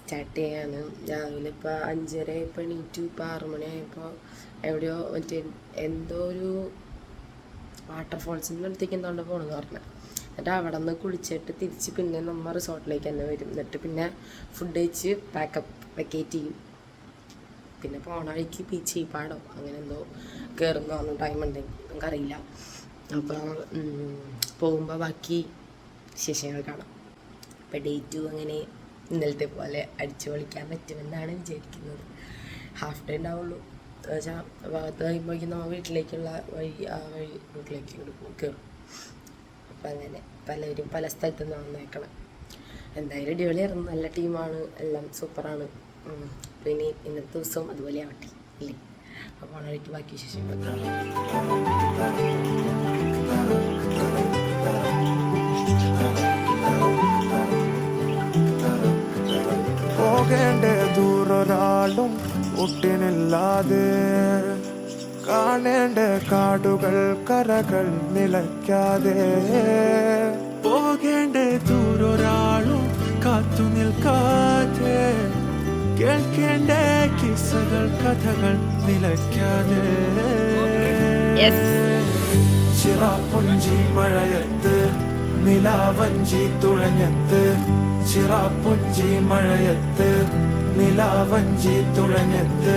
Start ചെയ്യാണ്. രാവിലെ ഇപ്പോൾ 5:30 ഇപ്പോൾ എണീറ്റു. ഇപ്പോൾ 6 മണിയായപ്പോൾ എവിടെയോ മറ്റേ എന്തോ ഒരു വാട്ടർഫോൾസിൻ്റെ അടുത്തേക്ക് എന്തുകൊണ്ട് പോകണമെന്ന് പറഞ്ഞത്. എന്നിട്ട് അവിടെ നിന്ന് കുളിച്ചിട്ട് തിരിച്ച് പിന്നെ നമ്മൾ റിസോർട്ടിലേക്ക് തന്നെ വരും. എന്നിട്ട് പിന്നെ ഫുഡ് കഴിച്ച് വെക്കേറ്റ് ചെയ്യും. പിന്നെ പോണ വഴിക്ക് ബീച്ച് പാടോ അങ്ങനെ എന്തോ കയറുന്നോ ടൈം ഉണ്ടെങ്കിൽ നമുക്കറിയില്ല. അപ്പോൾ പോകുമ്പോൾ ബാക്കി വിശേഷങ്ങൾ കാണാം. അപ്പോൾ ഡേ 2 അങ്ങനെ ഇന്നലത്തെ പോലെ അടിച്ചു പൊളിക്കാൻ പറ്റുമെന്നാണ് വിചാരിക്കുന്നത്. ഹാഫ് ഡേ ഉണ്ടാവുള്ളൂ. എന്നുവെച്ചാൽ ഭാഗത്ത് കഴിയുമ്പോഴേക്കും നമ്മൾ വീട്ടിലേക്കുള്ള വീട്ടിലേക്ക് കയറും. അപ്പം അങ്ങനെ പലരും പല സ്ഥലത്തു നിന്ന് വന്നേക്കണം. എന്തായാലും അടിപൊളിയായിരുന്നു. നല്ല ടീമാണ്, എല്ലാം സൂപ്പറാണ്. പിന്നെ ഇന്നത്തെ ദിവസവും അതുപോലെ ആവട്ടെ ഇല്ലേ. അപ്പോൾ വഴിക്ക് ബാക്കി വിശേഷങ്ങൾ പോകേണ്ട ദൂരൊരാളും ഒട്ടിനില്ലാതെ കാണേണ്ട കാടുകൾ കരകൾ നിലയ്ക്കാതെ പോകേണ്ട ദൂരൊരാളും കാത്തു നിൽക്കാതെ കേൾക്കേണ്ട കിസ്സകൾ കഥകൾ നിലയ്ക്കാതെ ചിറാപ്പുഞ്ചി മഴയത്ത് നിലാവഞ്ചി തുഴഞ്ഞത്ത് ചിറാപ്പുഞ്ചി മഴയത്ത് നിലാവഞ്ചി തുഴഞ്ഞത്ത്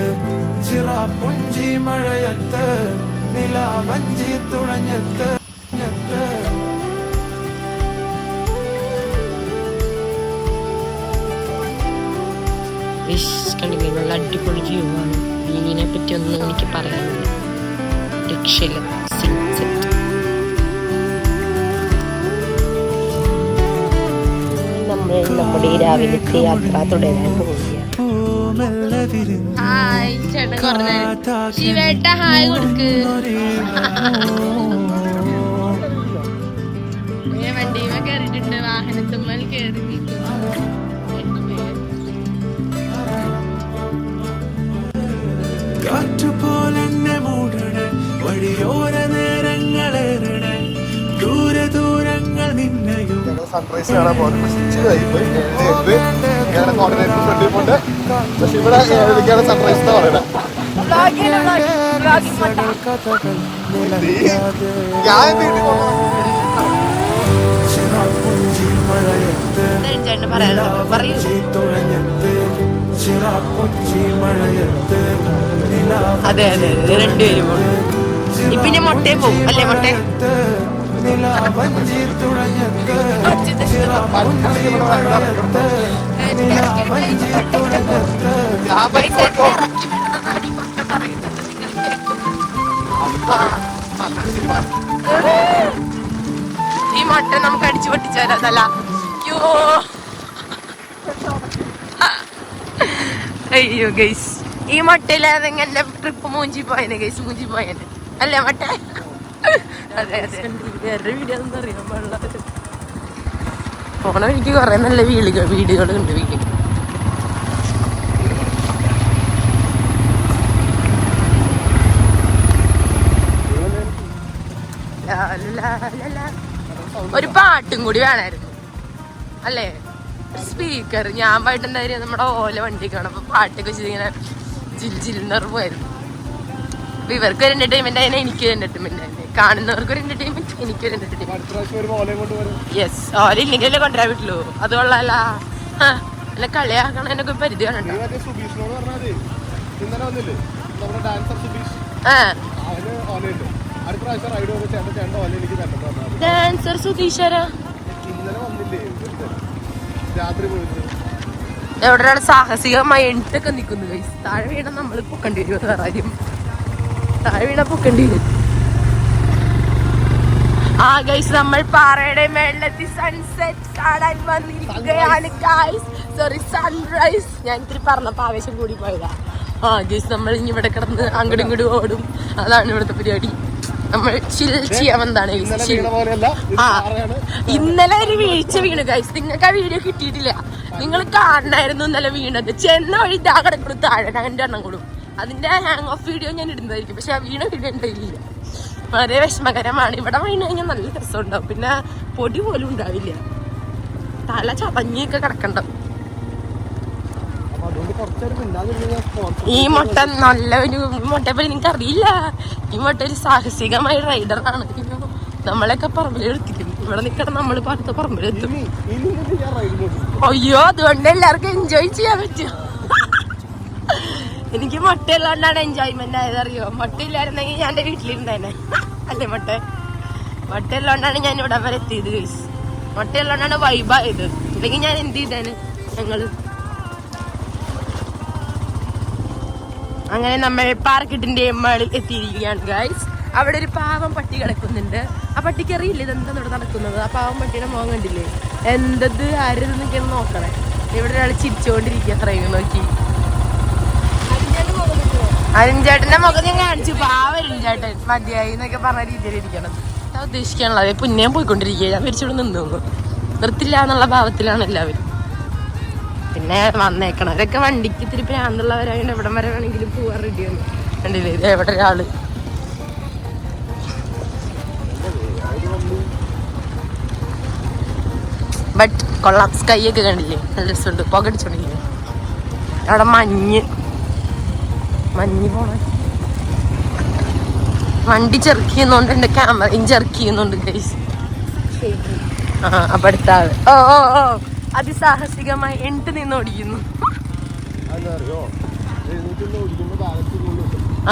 ചിറാപ്പുഞ്ചി മഴയത്ത് നിലാവഞ്ചി തുഴഞ്ഞത്ത് കണ്ടില്ല. അടിപൊളി വ്യൂ ആണ്. വീണിനെ പറ്റി ഒന്നും എനിക്ക് പറയാനില്ല. രക്ഷയില്ല. നമ്മൾ നമ്മുടെ രാവിലത്തെ യാത്ര തുടരാൻ പോവുകയാണ്. ഹായ് ചേട്ടൻ ശിവേട്ട ഹായ് കൊടുക്ക്. വണ്ടിമ കയറിയിട്ടുണ്ട്. വാഹനത്തുമ്മൽ കയറി കാറ്റുപോലെന്നെ മൂടണേ വഴിയോര നേരങ്ങളേറണേ ദൂരെ ദൂരങ്ങൾ നിന്നെയും സൺറൈസ് കാണാൻ പോകുന്നത്. കോർഡിനേറ്റർ ഫ്രണ്ടിൽ പോണ്ട്. പക്ഷെ ഇവിടെ ഏതൊക്കെയാണ് സൺറൈസ് എന്ന് പറയുന്നത്. ഞാൻ വീട്ടിൽ അതെ അതെ രണ്ടുപേരും പിന്നെ മുട്ടേ പോകും അല്ലേ. മുട്ടേ ഈ മുട്ട നമുക്ക് അടിച്ചു പൊട്ടിച്ചാലല്ല. അയ്യോ ഗൈസ്, ഈ മുട്ടയില്ലാതെ എന്റെ ട്രിപ്പ് മൂഞ്ചി പോയനെ ഗൈസ്. മൂഞ്ചി പോയനെ അല്ലേ മുട്ട. അതെ അതെ. വേറെ വീഡിയോ ഒന്നും അറിയാൻ പാടില്ല. പോണ എനിക്ക് കുറെ നല്ല വീഡിയോകൾ ഉണ്ട്. വീഡിയോ ഒരു പാട്ടും കൂടി വേണമായിരുന്നു അല്ലേ. സ്പീക്കർ ഞാൻ പോയിട്ടുണ്ടായിരുന്നു നമ്മുടെ ഓല വണ്ടി കാണും. അപ്പൊ പാട്ടൊക്കെ വെച്ചിങ്ങനെ ജിൽജിൽന്നറുമായിരുന്നു. അപ്പൊ ഇവർക്ക് ഒരു എന്റർടൈൻമെന്റ് ആയിരുന്നു, എനിക്ക് ഒരു എന്റർടൈൻമെന്റ് ആയിരുന്നു. കാണുന്നവർക്ക് ഒരു എന്റർടൈൻമെന്റ്, എനിക്കൊരു എന്റർടൈൻമെന്റ്. യെസ്, ഓല ഇല്ലെങ്കിലല്ലേ കൊണ്ടുവരാൻ പറ്റുള്ളൂ. അത് കൊള്ളാല. അല്ല കളിയാക്കണതിനൊക്കെ പരിധി കാണണ്ട. ഡാൻസർ സുധീഷരാ എവിടെയാണ് സാഹസികമായി എണ്ണൊക്കെ നിൽക്കുന്നത്. താഴെ വീണ നമ്മൾ പൊക്കേണ്ടി വരും. വേറെ കാര്യം, താഴെ വീണ പൊക്കേണ്ടി വരും. ആ ഗൈസ്, നമ്മൾ പാറയുടെ മേളത്തി സൺസെറ്റ് കാണാൻ വന്നിരിക്കുകയാണ് ഗൈസ്. Sorry, sunrise. ഞാൻ ഇത്തിരി പറഞ്ഞപ്പോ ആവേശം കൂടി പോയതാ. ആ ഗൈസ്, നമ്മൾ ഇനി ഇവിടെ കിടന്ന് അങ്ങോട്ടും ഇങ്ങോട്ടും ഓടും. അതാണ് ഇവിടുത്തെ പരിപാടി. നമ്മൾ ചിൽ ചെയ്യാൻ എന്താണ് ഇന്നലെ ഒരു വീഴ്ച വീണു ഗൈസ്. നിങ്ങൾക്ക് ആ വീഡിയോ കിട്ടിയിട്ടില്ല. നിങ്ങൾ കാണണമായിരുന്നു ഇന്നലെ വീണത്. ചെന്ന വഴി ഇതാ കിടക്കുന്നു താഴെ 2 എണ്ണം കൂടും. അതിന്റെ ഹാങ് ഓഫ് വീഡിയോ ഞാൻ ഇടുന്നതായിരിക്കും. പക്ഷെ ആ വീണ വീഡിയോ ഉണ്ടായില്ല. വളരെ വിഷമകരമാണ്. ഇവിടെ വീണ് കഴിഞ്ഞാൽ നല്ല രസം ഉണ്ടാവും. പിന്നെ പൊടി പോലും ഉണ്ടാവില്ല. തല ചതഞ്ഞൊക്കെ കിടക്കണ്ട. ഈ മുട്ട നല്ല ഒരു മുട്ടയെപ്പറ്റി നിങ്ങൾക്ക് അറിയില്ല. ഈ മുട്ട ഒരു സാഹസികമായ റൈഡറാണ്. നമ്മളെയൊക്കെ പറമ്പിലെടുത്തിക്കും. ഇവിടെ നിൽക്കണം, നമ്മൾ പാടത്തെ പറമ്പിലെത്തും. അയ്യോ, അതുകൊണ്ട് എല്ലാവർക്കും എൻജോയ് ചെയ്യാൻ പറ്റും. എനിക്ക് മുട്ടയുള്ളതുകൊണ്ടാണ് എൻജോയ്മെന്റ് ആയത്, അറിയോ? മുട്ടയില്ലായിരുന്നെങ്കിൽ ഞാൻ എൻ്റെ വീട്ടിലിരുന്നേനെ അല്ലേ? മുട്ടയുള്ളതുകൊണ്ടാണ് ഞാൻ ഇവിടെ വരെ എത്തിയത് ഗൈസ്. മുട്ടയുള്ളതുകൊണ്ടാണ് വൈബായത്. ഇല്ലെങ്കിൽ ഞാൻ എന്ത് ചെയ്തേനെ? ഞങ്ങള് അങ്ങനെ നമ്മൾ പാർക്കിട്ടിന്റെ മേളിൽ എത്തിയിരിക്കുകയാണ് ഗൈസ്. അവിടെ ഒരു പാവം പട്ടി കിടക്കുന്നുണ്ട്. ആ പട്ടിക്ക് അറിയില്ല ഇതെന്താ ഇവിടെ നടക്കുന്നത്. ആ പാവം പട്ടിയുടെ മുഖം കണ്ടില്ലേ? എന്തത് ആരെന്നൊക്കെ നോക്കണേ. ഇവിടെ ഒരാൾ ചിരിച്ചുകൊണ്ടിരിക്കുക. അത്രയും നോക്കി അരുൺചേട്ടന്റെ മുഖം ഞാൻ കാണിച്ചു. പാവം അരുൺചേട്ടൻ മതിയായി എന്നൊക്കെ പറഞ്ഞ രീതിയിലിരിക്കണം. ഉദ്ദേശിക്കാനുള്ളത് പുന്നേം പോയിക്കൊണ്ടിരിക്കുക. ഞാൻ വിരിച്ചോട് നിന്നു നിർത്തില്ല എന്നുള്ള ഭാവത്തിലാണ് എല്ലാവരും. പിന്നെ വന്നേക്കണവരൊക്കെ വണ്ടിക്ക് ഇത്തിരി പ്രാന്തുള്ളവരായതുകൊണ്ട് എവിടം വരെ വേണമെങ്കിലും പോവാൻ റെഡിയാണ്. കണ്ടില്ലേ എവിടെ ഒരാള്. ബട്ട് കൊള്ളാം. സ്കൈ ഒക്കെ കണ്ടില്ലേ? നല്ല രസമുണ്ട്. പുകടിച്ചോണ്ടിരിക്കുന്നു. അവിടെ മഞ്ഞ് പോണ വണ്ടി ചെറുക്ക് ചെയ്യുന്നോണ്ട് എന്റെ ക്യാമറയും ചെറുക്ക് ചെയ്യുന്നുണ്ട് ഗൈസ്. അപ്പൊ അടുത്ത ആള് ഓ അതിസാഹസികമായി എട്ട് നിന്ന് ഓടിക്കുന്നു.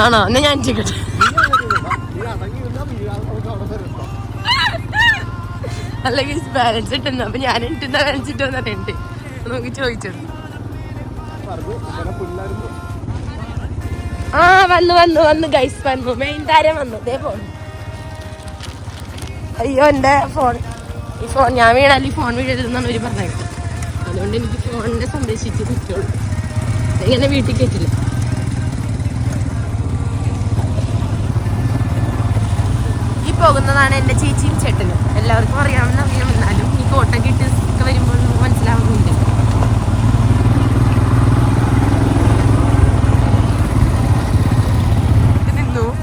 ആണോ? എന്നാ ഞാൻ ചെയ്യട്ടെ. അല്ല ഗൈസ്, ബാലൻസ് ഇട്ടുന്നു. അപ്പൊ ഞാൻ എട്ടുന്ന ബാലൻസ് ഇട്ട് വന്നിട്ടുണ്ട്. നോക്കി ചോദിച്ചത്. ആ വന്നു ഗൈസ് വന്നു. മെയിൻ താരം വന്നു. അതേ ഫോൺ. അയ്യോ എന്റെ ഫോൺ. ഈ ഫോൺ ഞാൻ വീണാൽ ഈ ഫോൺ വീഴരുതെന്നാണ് ഇവര് പറഞ്ഞത്. അതുകൊണ്ട് എനിക്ക് ഫോണിനെ സംരക്ഷിച്ച് കിട്ടുള്ളൂ. ഇങ്ങനെ വീട്ടിൽ കയറ്റില്ല. ഈ പോകുന്നതാണ് എൻ്റെ ചേച്ചിയും ചേട്ടനും. എല്ലാവർക്കും അറിയാമെന്ന് അറിയാം. എന്നാലും ഈ കോട്ടൊക്കെ ഇട്ട് ഒക്കെ വരുമ്പോൾ മനസ്സിലാവുന്നില്ല.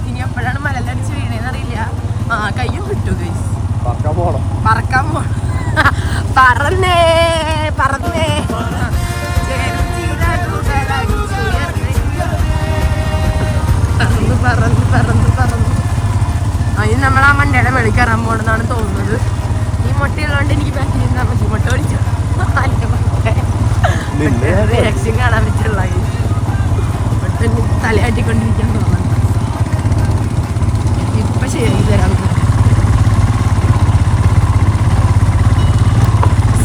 ഇനി എപ്പോഴാണ് മലലടിച്ച് വീണേന്നറിയില്ല. കയ്യും വിട്ടു ഗൈസ്. പറക്കാൻ പോണം. പറന്നേ പറന്ന് അതിന് നമ്മൾ ആ മണ്ടയുടെ വെളി കയറാൻ പോണെന്നാണ് തോന്നുന്നത്. ഈ മുട്ടയുള്ളതുകൊണ്ട് എനിക്ക് ബാക്കിൽ നിന്നാൽ മതി. മുട്ട ഓടിച്ചു രക്ഷ്യം കാണാൻ പറ്റുള്ള തലയാട്ടിക്കൊണ്ടിരിക്കാൻ തോന്നുന്നു. ഇപ്പൊ ശരി തരാം.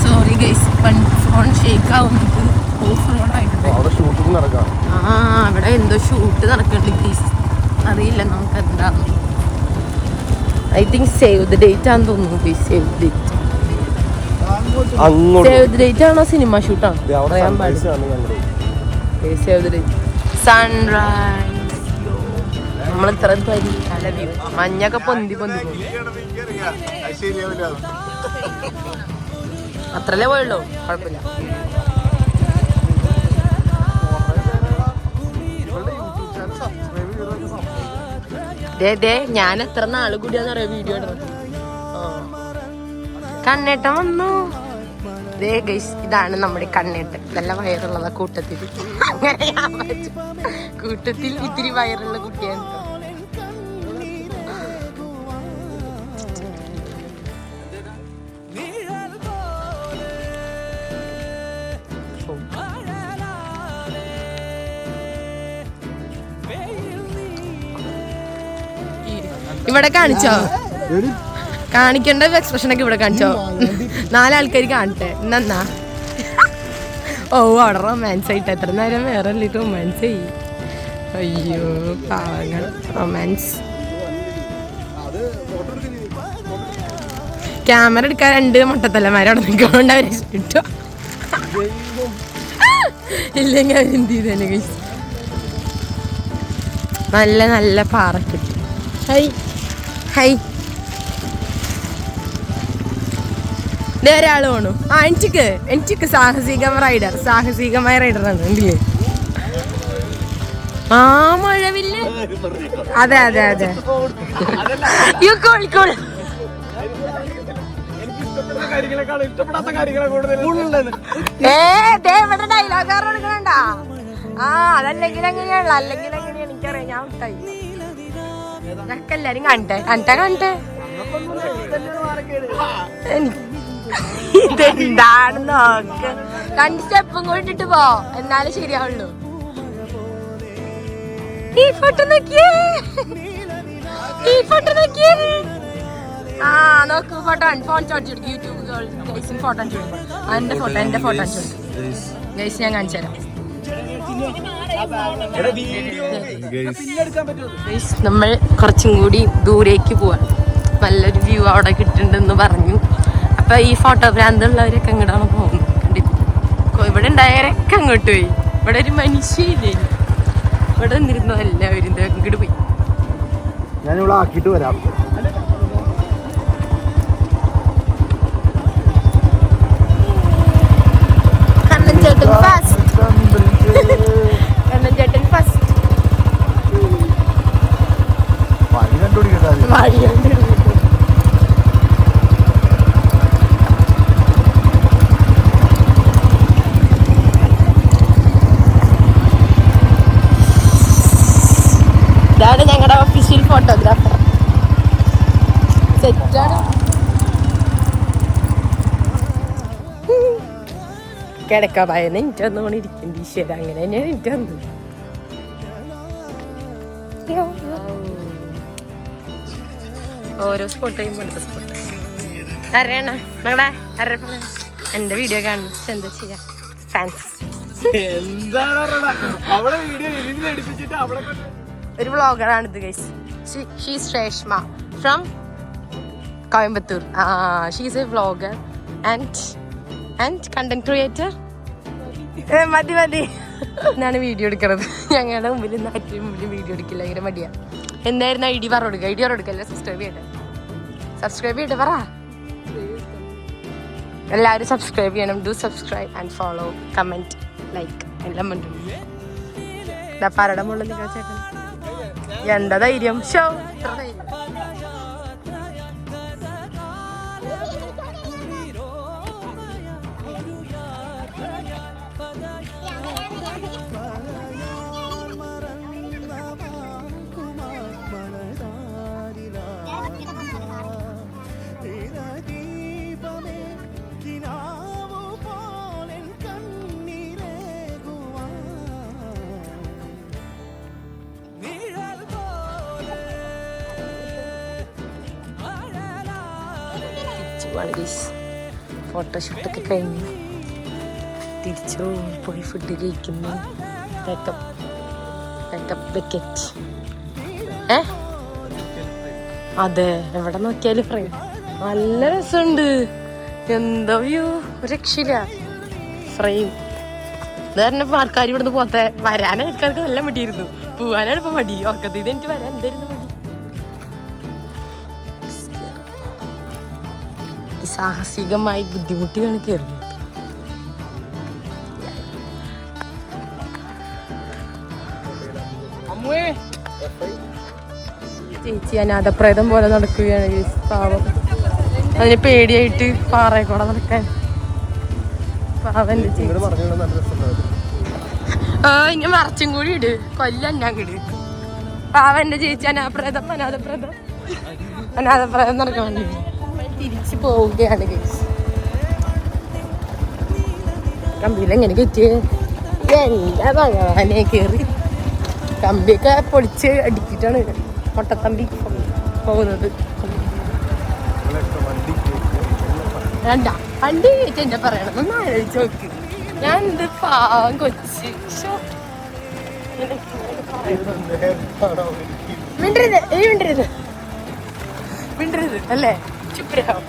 സോറി ഗൈസ്, ഫോൺ ഷേക്ക് ആവുന്നത് ഓഫ് റോഡ് ആയിട്ടുണ്ട്. അവിടെ എന്തോ ഷൂട്ട് നടക്കുന്നുണ്ട് ഗൈസ്. അറിയില്ല നമുക്ക് എന്താന്ന്. I think save the date ആണെന്ന് തോന്നുന്നു. സേവ് ദ ഡേറ്റ് ആണോ സിനിമ ഷൂട്ടാണോ പറയാൻ പാടില്ല. Save the date. സൺറൈസ്. നമ്മൾ ഇത്ര നല്ല വ്യൂ. മഞ്ഞൊക്കെ പൊന്തി അത്രല്ലേ പോയുള്ളൂ. കുഴപ്പമില്ല. ഞാൻ എത്ര നാള് കൂടിയാന്ന് പറയാ വീഡിയോ ഇടുന്നത്. കണ്ണേട്ടൻ വന്നു. ഇതാണ് നമ്മുടെ കണ്ണേട്ടൻ. നല്ല വയറുള്ളതാ കൂട്ടത്തിൽ. കൂട്ടത്തിൽ ഇത്തിരി വയറുള്ള കുട്ടിയാണ്. ഇവിടെ കാണിച്ചോ? കാണിക്കേണ്ട എക്സ്പ്രഷൻ ഒക്കെ ഇവിടെ കാണിച്ചോ? 4 ആൾക്കാർ കാണട്ടെ. എന്നാ ഓ അവിടെ റൊമാൻസ് ആയിട്ട് എത്ര നേരം വേറെ റൊമാൻസ് ചെയ്യും. അയ്യോ പാവങ്ങൾ. റൊമാൻസ്. ക്യാമറ എടുക്കാൻ 2 മുട്ടത്തല്ലമാരവിടെ നിൽക്കണോണ്ട് അവരെ കിട്ടോ. ഇല്ലെങ്കിൽ അവരെന്ത് ചെയ്തേനെ കഴിച്ചു. നല്ല നല്ല പാറക്കെട്ടി. High high. ഒരാൾ വേണു. എനിക്ക് സാഹസികമായ റൈഡറാണ്. എന്തില്ലേ ആ മഴവില്ല്. അതെ കോഴിക്കോട്. ഇവിടെ ഡയലോഗ് എടുക്കണ്ട. അതല്ലെങ്കിൽ എങ്ങനെയാണല്ലോ, അല്ലെങ്കിൽ എങ്ങനെയാണ് എനിക്കറിയാം. ഞാൻ വിട്ടായി ഇതൊക്കെ എല്ലാരും കണ്ടേ ഇതെന്താണെന്ന് നോക്ക്. 2 സ്റ്റെപ്പും കൊണ്ടിട്ട് പോ, എന്നാലും ശരിയാവുള്ളൂ. ഈ ഫോട്ടോ നോക്കിയേ, നോക്ക്. ഫോട്ടോ ഫോൺ ചോദിച്ചു യൂട്യൂബ് ഫോട്ടോ എന്റെ ഫോട്ടോ ഗൈസ് ഞാൻ കാണിച്ചു തരാം. നമ്മൾ കുറച്ചും കൂടി ദൂരേക്ക് പോവാൻ, നല്ലൊരു വ്യൂ അവിടെ കിട്ടുന്നുണ്ടെന്ന് പറഞ്ഞു. അപ്പൊ ഈ ഫോട്ടോ ഭ്രാന്തുള്ളവരൊക്കെ അങ്ങോട്ടാണ് പോകുന്നത്. കണ്ടിട്ട് ഇവിടെ ഉണ്ടായവരൊക്കെ അങ്ങോട്ട് പോയി. ഇവിടെ ഒരു മനുഷ്യയില്ലേ, ഇവിടെ നിന്നിരുന്നു എല്ലാവരും അങ്ങോട്ട് പോയി. ഞാനിവിടെ ആക്കിയിട്ട് വരാം. കണ്ണൻചേട്ടൻ ഫസ്റ്റ്. വഴി കണ്ടുപിടിക്കട്ടെ. ഇതാണ് ഞങ്ങളുടെ ഒഫീഷ്യൽ ഫോട്ടോഗ്രാഫർ. സെറ്റാണ്. കിടക്കാൻ ഭയന്ന് എനിക്ക് വന്നുകൊണ്ട് ഇരിക്കും. ഈശ്വര അങ്ങനെ തന്നെയാണ് എനിക്ക് വന്നത്. ഓരോ സ്പോട്ട് കഴിയുമ്പോൾ അടുത്ത സ്പോട്ട് അറിയണ മകളെ എന്റെ വീഡിയോ കാണുന്നു. എന്താ ചെയ്യാ, ഫാൻസ്. ഒരു വ്ളോഗറാണിത് guys. She's Reshma from Coimbatore. She's a vlogger and content creator. മതി എന്നാണ് വീഡിയോ എടുക്കണത്. ഞങ്ങളുടെ മുമ്പിൽ നിന്ന് ഏറ്റവും മുമ്പിൽ വീഡിയോ എടുക്കില്ല, ഭയങ്കര മടിയാ. എന്തായിരുന്നു ഐ ഡി കൊടുക്കല്ലേ. സബ്സ്ക്രൈബ് ചെയ്യട്ടെ പറ. എല്ലാവരും സബ്സ്ക്രൈബ് ചെയ്യണം. Do subscribe and follow, comment, like എല്ലാം ഉണ്ട്. പാറയുടെ മുകളിൽ നിൽക്കാൻ ചേട്ടൻ എന്താ ധൈര്യം. ഷോ ഫോട്ടോഷൂട്ടൊക്കെ കഴിഞ്ഞു തിരിച്ചു പോയി ഫുഡ് കഴിക്കുന്നു. ബക്കറ്റ് അതെ, എവിടെ നോക്കിയാലും ഫ്രെയിം. നല്ല രസമുണ്ട്. എന്താ വ്യൂ, രക്ഷയില്ല. ഫ്രെയിം ഇത് പറഞ്ഞപ്പോ ആൾക്കാർ ഇവിടുന്ന് പോത്തെ വരാൻ ആൾക്കാർക്ക് നല്ല മടിയായിരുന്നു. പോവാനാണ് ഇപ്പൊ മടി. ഓർക്കത്ത് ഇത് എനിക്ക് വരാൻ എന്തായിരുന്നു മടി. സാഹസികമായി ബുദ്ധിമുട്ടിയാണ് കയറുന്നത്. ചേച്ചി അനാഥപ്രേതം പോലെ നടക്കുകയാണ്. പാവം, അതിന് പേടിയായിട്ട് പാറയെ കൂടെ നടക്കാൻ. പാവന്റെ ചേച്ചി ഇനി മറച്ചും കൂടി ഇട്, കൊല്ലം ഞാൻ കിട്. പാവന്റെ ചേച്ചി അനാഥപ്രേതം നടക്കാൻ വേണ്ടി തിരിച്ചു പോവുകയാണ്. കമ്പിയിലെങ്ങനെ കെറ്റിയേ എന്താ ഭഗവാനെ. കയറി കമ്പിയൊക്കെ പൊളിച്ച് അടിച്ചിട്ടാണ് മുട്ടത്തമ്പി പോകുന്നത്. വണ്ടി കയറ്റി എന്നെ പറയണം, ഒന്ന് ആലോചിച്ച് നോക്ക്. ഞാൻ എന്ത് പാവം കൊച്ച്. മിണ്ടരുത് അല്ലേ, ചുപ്പരാവും.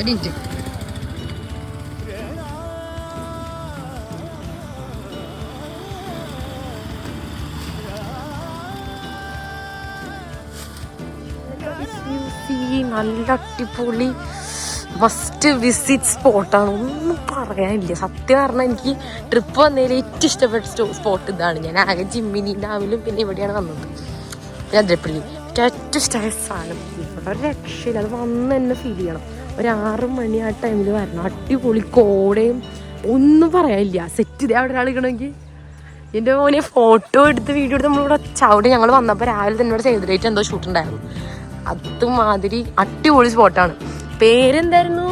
ഒരു മിനിറ്റ്. നല്ല അടിപൊളി മസ്റ്റ് വിസിറ്റ് സ്പോട്ടാണ്, ഒന്നും പറയാനില്ല. സത്യം പറഞ്ഞാൽ എനിക്ക് ട്രിപ്പ് വന്നതിൽ ഏറ്റവും ഇഷ്ടപ്പെട്ട സ്പോട്ട് ഇതാണ്. ഞാൻ ആകെ ജിമ്മിനി ഡാമിലും പിന്നെ ഇവിടെയാണ് വന്നത്, അതിരപ്പള്ളി. ഏറ്റവും ഇഷ്ടമായ സാധനം ഇവിടെ ഒരു രക്ഷയില്ല. അത് വന്ന് തന്നെ ഫീൽ ചെയ്യണം. ഒരു 6 മണി ആ ടൈമിൽ വരണം. അടിപൊളി കോടയും ഒന്നും പറയാനില്ല. സെറ്റ് ചെയ്ത് അവിടെ ഒരാൾ ഇരിക്കണമെങ്കിൽ എൻ്റെ മോനെ ഫോട്ടോ എടുത്ത് വീഡിയോ എടുത്ത് നമ്മളിവിടെ ചവിടി. ഞങ്ങൾ വന്നപ്പോൾ രാവിലെ തന്നെ ഇവിടെ സേവ് ദ ഡേറ്റ് എന്തോ ഷൂട്ടുണ്ടായിരുന്നു. അതുമാതിരി അടിപൊളി സ്പോട്ടാണ്. പേരെന്തായിരുന്നു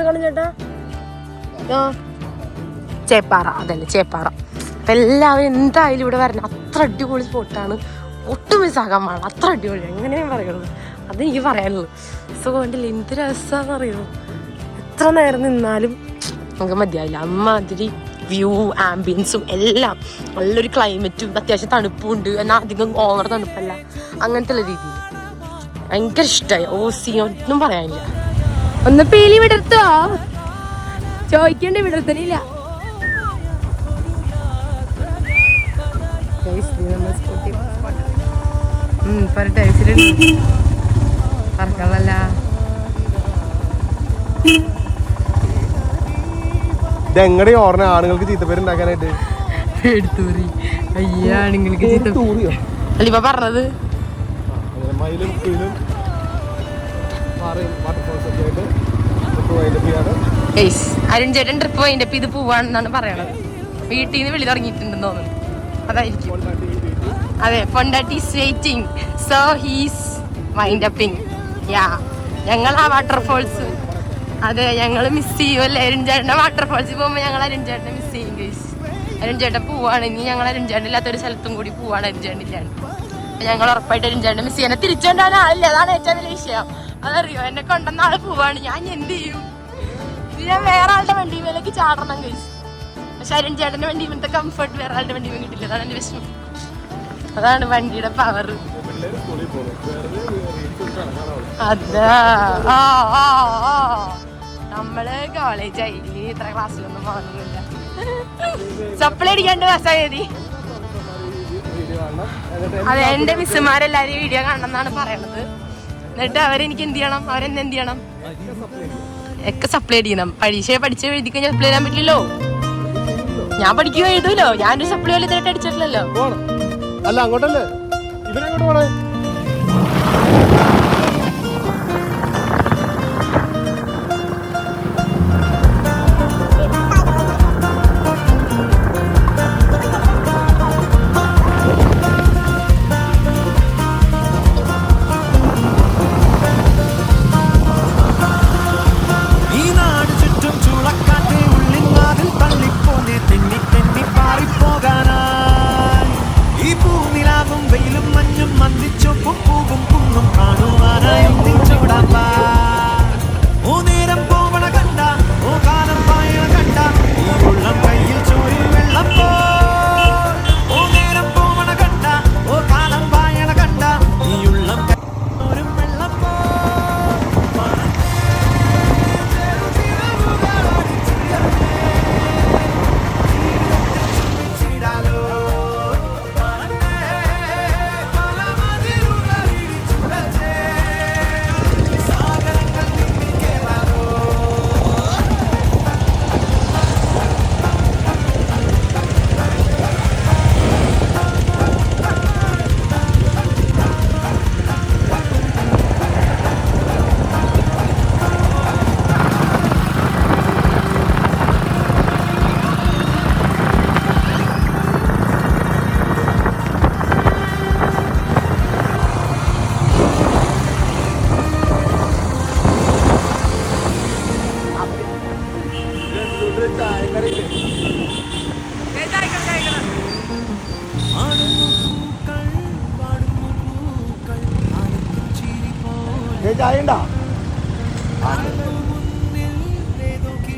കാണും ചേട്ടാ? ആ ചേപ്പാറ, അതല്ലേ ചേപ്പാറ. അപ്പം എല്ലാവരും എന്തായാലും ഇവിടെ വരണം. അത്ര അടിപൊളി സ്പോട്ടാണ്, ഒട്ടും മിസ്സാക്കാൻ പാടില്ല. അത്ര അടിപൊളി, എങ്ങനെയാണ് പറയുള്ളൂ, അതെനിക്ക് പറയാനുള്ളൂ. സോ കണ്ടില്ല എന്ത് രസമാണെന്ന് അറിയുമോ? എത്ര നേരം നിന്നാലും നമുക്ക് മതിയാവില്ല. അമ്മാതിരി വ്യൂ, ആംബിയൻസും എല്ലാം, നല്ലൊരു ക്ലൈമറ്റും, അത്യാവശ്യം തണുപ്പും ഉണ്ട്. എന്നാൽ അധികം ഓവർ തണുപ്പല്ല, അങ്ങനത്തെ ഉള്ള രീതിയിൽ ഭയങ്കര ഇഷ്ടമായി. ഒന്നും പറയാനില്ല. ഒന്ന് പേലി വിടർത്തോ ചോദിക്കണ്ടേ? വിടർത്തനില്ല. പറക്കല്ല ഇതെങ്ങടെ ഓർണ ആണുങ്ങൾക്ക് ചീത്തപ്പേരുണ്ടാക്കാനായിട്ട് ആണുങ്ങൾക്ക് അല്ലിപ്പ പറഞ്ഞത്. അരുൺ ചേട്ടൻ ട്രിപ്പ് പോയിന്റെ ഇത് പോവാണെന്നാണ് പറയണത്. വീട്ടിൽ നിന്ന് വിളി തുടങ്ങിയിട്ടുണ്ടെന്ന് തോന്നുന്നു, അതായിരിക്കും. അതെ, പൊണ്ടാട്ടി is waiting, so he's wind upping. Ya, ഞങ്ങൾ ആ വാട്ടർഫോൾസ്, അതെ ഞങ്ങൾ മിസ് ചെയ്യുമല്ലേ. അരുൺ ചേട്ടൻ്റെ വാട്ടർഫോൾസിൽ പോകുമ്പോൾ ഞങ്ങൾ അരുൺ ചേട്ടനെ മിസ് ചെയ്യും ഗൈസ്. അരുൺ ചേട്ടൻ പോവാണ്. ഇനി ഞങ്ങൾ അരുൺ ചേട്ടൻ ഇല്ലാത്തൊരു സ്ഥലത്തും കൂടി പോവാണ്. അരുൺ ചേട്ടൻ ഇല്ലാണ്ട് ഞങ്ങൾ ഉറപ്പായിട്ട് അരുൺ ചേട്ടനെ മിസ് ചെയ്യാൻ. തിരിച്ചുകൊണ്ടാണ് ആളില്ല, അതാണ് ഏറ്റവും വലിയ വിഷയം. അതറിയോ, എന്നെ കൊണ്ടുവന്ന ആള് പോവാണ്, ഞാൻ എന്ത് ചെയ്യും? ഞാൻ വേറെ ആളുടെ വണ്ടി മേലേക്ക് ചാടണം ഗൈസ്. പക്ഷെ അരുൺ ചേട്ടൻ്റെ വണ്ടി ഇവിടുത്തെ കംഫർട്ട് വേറെ ആളുടെ വണ്ടി കിട്ടില്ല, അതാണ് എൻ്റെ വിഷമം. അതാണ് വണ്ടിയുടെ പവർ. അതാ നമ്മള് കോളേജായി, ഇനി ഇത്ര ക്ലാസ്സിലൊന്നും പോകുന്നില്ല. സപ്ലൈ അടിക്കാണ്ട് പാസ്സായി. അതെ, എന്റെ മിസ്സുമാരെല്ലാരും വീഡിയോ കാണണമെന്നാണ് പറയണത്. എന്നിട്ട് അവരെനിക്ക് എന്ത് ചെയ്യണം, അവരെന്നെ എന്ത് ചെയ്യണം, ഒക്കെ സപ്ലൈ ചെയ്യണം. പരീക്ഷയെ പഠിച്ച് എഴുതി കഴിഞ്ഞാൽ സപ്ലൈ ചെയ്യാൻ പറ്റില്ലല്ലോ. ഞാൻ പഠിക്കുകയോ എഴുതൂലോ, ഞാനൊരു സപ്ലൈ പോലെ ഇതായിട്ട് അടിച്ചിട്ടില്ലല്ലോ. അല്ല അങ്ങോട്ടല്ലേ, ഇവരെങ്ങോട്ട് പോണേ?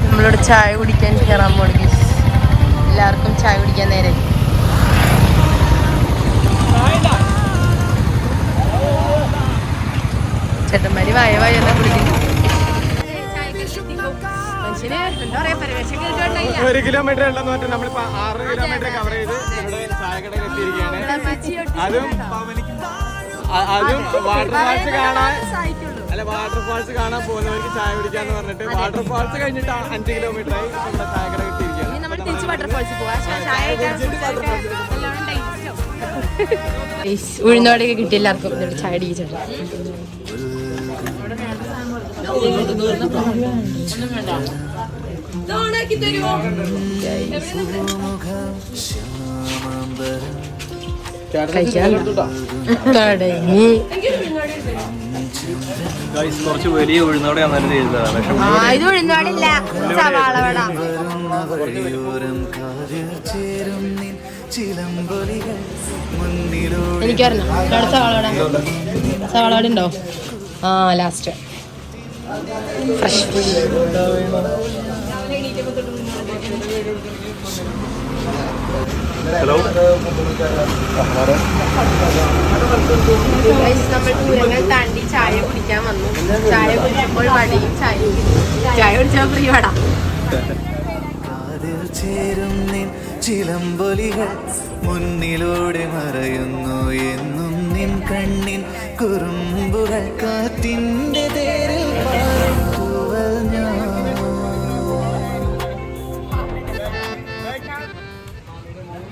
നമ്മളോട് ചായ കുടിക്കാൻ കയറാൻ പോണെങ്കിൽ എല്ലാവർക്കും ചായ കുടിക്കാൻ നേരെ. ചേട്ടന്മാര് വായ വായ എന്നാ കുടിക്കുന്നു. മനുഷ്യന് എന്താ പറയാ, പരിവേഷം കേൾക്കണ്ടായില്ല. 1 കിലോമീറ്റർ ഉണ്ടെന്ന് പറഞ്ഞാൽ നമ്മളിപ്പോ 6 കിലോമീറ്റർ കവർ ചെയ്ത് ഇവിടെ ചായക്കട എത്തിയിരിക്കുകയാണ്. അതും വാട്ടർ ഫാൾസ് കാണാൻ അല്ല വാട്ടർഫാൾസ് കാണാൻ പോകുന്നവർക്ക് ചായ കുടിക്കാന്ന് പറഞ്ഞിട്ട് വാട്ടർഫാൾസ് കഴിഞ്ഞിട്ട് 5 കിലോമീറ്റർ ആയി നമ്മുടെ ചായക്കട കിട്ടിയിരിക്കുകയാണ്. നമ്മൾ തിരിച്ച് വാട്ടർഫാൾസിൽ പോവാം. ഉഴുന്നോടെയൊക്കെ കിട്ടി എല്ലാവർക്കും എന്നിട്ട് ചായ അടിച്ചിട്ടുണ്ട്. കുറച്ച് വലിയ ഉഴുന്നോടെ ഇത് ഉഴുന്നോടില്ല, സവാള വട. എനിക്കറിഞ്ഞോ സവാള വട ഉണ്ടോ? ആ ലാസ്റ്റ് ഫ്രഷ് ഹലോ. നമ്മൾ ദൂരങ്ങൾ താണ്ടി ചായ കുടിക്കാൻ വന്നു. ചായ കുടിക്കുമ്പോൾ വടയും ചായ കുടിച്ചാൽ ഫ്രീ വട. ചേരും നിൻ ചിലമ്പൊലികൾ മുന്നിലൂടെ മറയുന്നു എന്നും നിൻ കണ്ണിൻ കുറുമ്പുകൾ കാറ്റിൻ്റെ തേരിൽ പറത്തുവൽ ഞാൻ.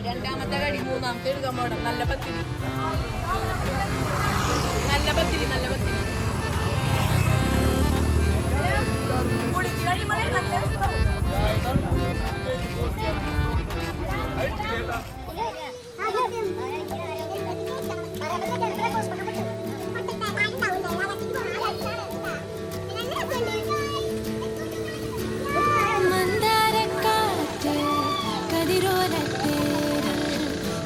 രണ്ടാമത്തെ കടി, മൂന്നാമത്തെ എടുക്കാൻ പോകണം. നല്ല പത്തിരി, നല്ല പത്തിരി, നല്ല പത്തിരി.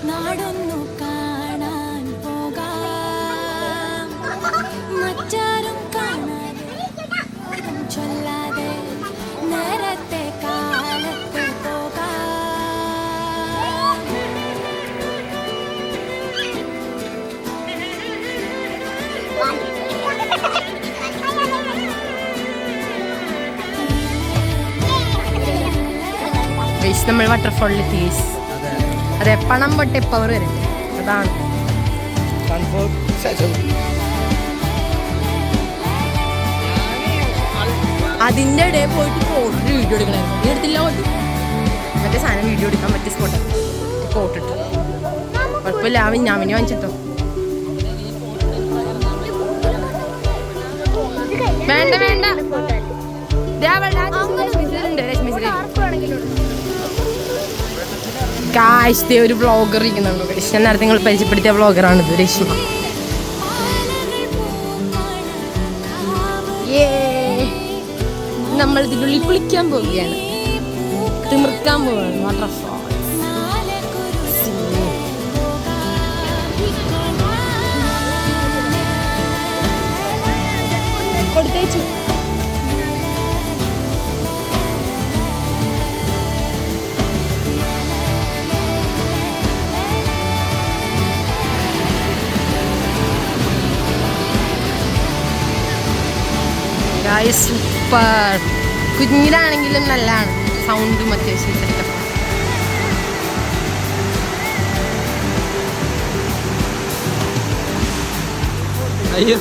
നാടൊന്നു കാണാൻ പോകാം, മറ്റാരും കാണാതെ ചൊല്ലാതെ നേരത്തെ കാലത്ത് പോകാം. നമ്മൾ വാട്ടർഫോളിൽ എത്തി. അതെ, പണം പൊട്ടി പവർ വരും. അതാണ് അതിൻ്റെ ഇടയിൽ പോയിട്ട് ഫോട്ടോ വീഡിയോ എടുക്കണമായിരുന്നു. നീ എടുത്തില്ല മതി. മറ്റേ സാധനം വീഡിയോ എടുക്കാൻ പറ്റിയ സ്പോട്ട് കോട്ടിട്ടു. കുഴപ്പമില്ല, ഞാൻ വാങ്ങിച്ചിട്ടോ. വേണ്ട വേണ്ട, കാശ് ഒരു വ്ളോഗർ ഇരിക്കുന്നുണ്ടോ? ഞാൻ നേരത്തെ നിങ്ങൾ പരിചയപ്പെടുത്തിയ വ്ളോഗറാണിത്, രശ്മി. നമ്മൾ ഇതിനുള്ളിൽ കുളിക്കാൻ പോവുകയാണ്, തിമിർക്കാൻ പോവുകയാണ്. വാട്ടർഫോൾ കൊടുത്തേച്ചു. സൂപ്പർ. കുഞ്ഞിലാണെങ്കിലും നല്ലതാണ്, സൗണ്ടും അത്യാവശ്യം സെറ്റപ്പ്. അയ്യോ,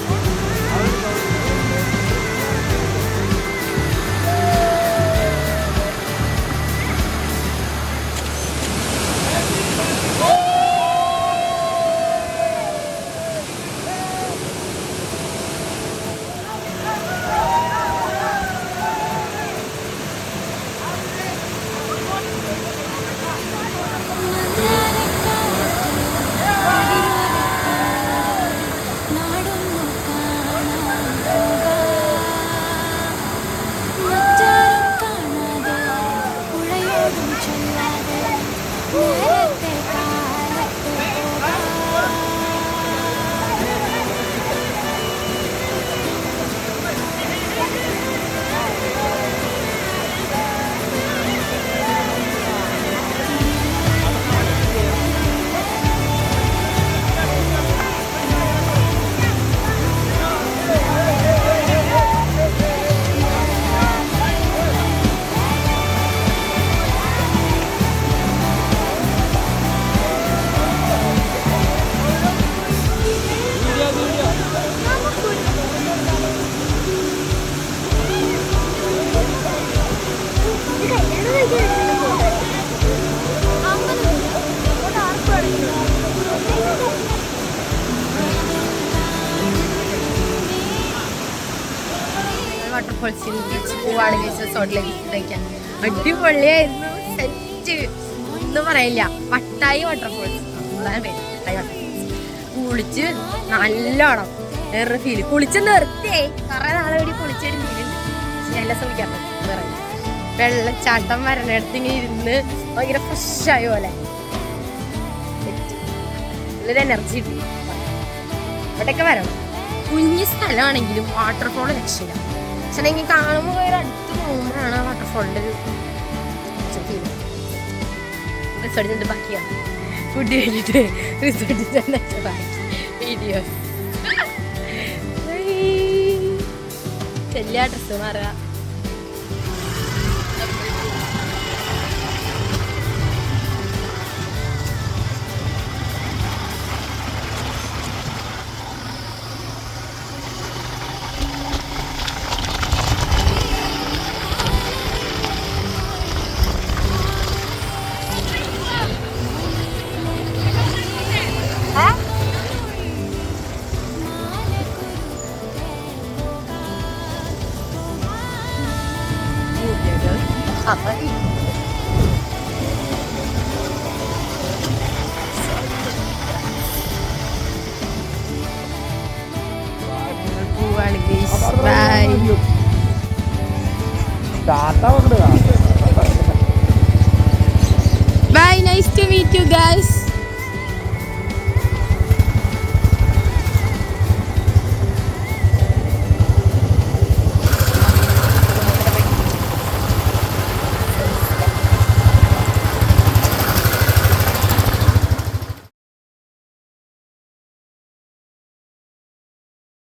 നാടൊന്നു വാട്ടർഫോൾസിൽ ബീച്ച് പോവാണ് റിസോർട്ടിലേക്ക് കഴിക്കാൻ. അടിപൊളിയായിരുന്നു. സെറ്റ് ഒന്നും പറയില്ല. വട്ടായി വാട്ടർഫോൾസ് അതാണ് പേര്. വട്ടായി വാട്ടർഫോൾസ് കുളിച്ച് നല്ലോണം വേറൊരു ഫീല്. കുളിച്ച് നിർത്തിയേ കുറെ നാളെ കൂടി കുളിച്ചൊരു ഫീലുണ്ട്. നല്ല ശ്രമിക്കാൻ പറ്റും. വെള്ളച്ചാട്ടം വരണടുത്ത് ഇങ്ങനെ ഇരുന്ന് ഭയങ്കര ഫ്രഷായ പോലെ നല്ലൊരു എനർജി കിട്ടി. ഇവിടെയൊക്കെ വരണം. കുഞ്ഞു സ്ഥലമാണെങ്കിലും വാട്ടർഫോൾ രക്ഷയില്ല. പക്ഷേ എനിക്ക് കാണുമ്പോൾ ഒരു അടുത്ത് പോകുമ്പോഴാണ് ആ വാട്ടർഫോളിൻ്റെ ഒരു ഫീല്. റിസോർട്ടിൽ നിന്ന് ബാക്കിയാണ് ഫുഡ് കഴിഞ്ഞിട്ട് റിസോർട്ടിൽ ചെന്നിട്ട് ബാക്കി വീഡിയോസ്. ചെല്ലിയ ഡ്രസ്സ് മാറുക. Bye, nice to meet you